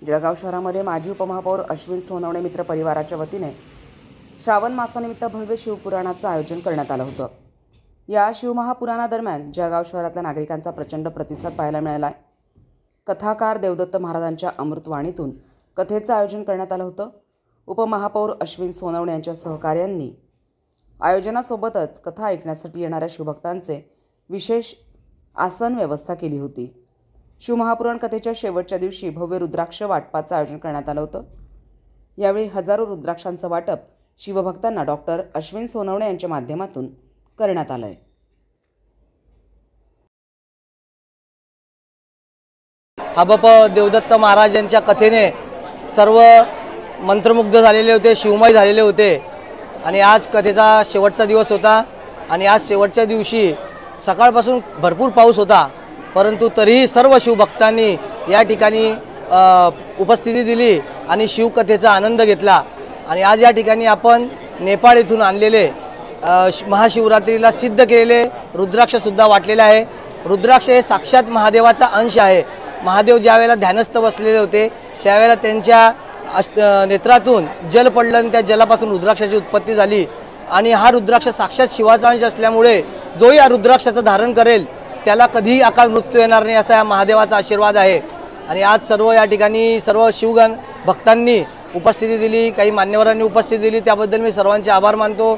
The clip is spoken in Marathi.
जळगाव शहरामध्ये माजी उपमहापौर अश्विन सोनवणे मित्र परिवाराच्या वतीने श्रावण मासानिमित्त भव्य शिवपुराणाचं आयोजन करण्यात आलं होतं। या शिवमहापुराणादरम्यान जळगाव शहरातल्या नागरिकांचा प्रचंड प्रतिसाद पाहायला मिळाला आहे। कथाकार देवदत्त महाराजांच्या अमृतवाणीतून कथेचं आयोजन करण्यात आलं होतं। उपमहापौर अश्विन सोनवणे यांच्या सहकार्यांनी आयोजनासोबतच कथा ऐकण्यासाठी येणाऱ्या शिवभक्तांचे विशेष आसन व्यवस्था केली होती। शिवमहापुराण कथेच्या शेवटच्या दिवशी भव्य रुद्राक्ष वाटपाचं आयोजन करण्यात आलं होतं। यावेळी हजारो रुद्राक्षांचं वाटप शिवभक्तांना डॉक्टर अश्विन सोनवणे यांच्या माध्यमातून करण्यात आलंय। हबप देवदत्त महाराज यांच्या कथेने सर्व मंत्रमुग्ध झालेले होते, शिवमय झालेले होते आणि आज कथेचा शेवटचा दिवस होता आणि आज शेवटच्या दिवशी सकाळपासून भरपूर पाऊस होता, परंतु तरीही सर्व शिवभक्तांनी या ठिकाणी उपस्थिती दिली आणि शिवकथेचा आनंद घेतला। आणि आज या ठिकाणी आपण नेपाळ येथून आणलेले महाशिवरात्रीला सिद्ध केलेले रुद्राक्ष सुद्धा वाटलेले आहे। रुद्राक्ष हे साक्षात महादेवाचा अंश आहे। महादेव ज्यावेळेला ध्यानस्थ बसलेले होते त्यावेळेला त्यांच्या नेत्रातून जल पडलं आणि त्या जलापासून रुद्राक्षाची उत्पत्ती झाली आणि हा रुद्राक्ष साक्षात शिवाचा अंश असल्यामुळे जो या रुद्राक्षाचं धारण करेल त्याला कधीही अकाल मृत्यू येणार नाही असा या महादेवाचा आशीर्वाद आहे। आणि आज सर्व या ठिकाणी सर्व शिवगण भक्तांनी उपस्थिती दिली, काही मान्यवरांनी उपस्थिती दिली, त्याबद्दल मी सर्वांचे आभार मानतो।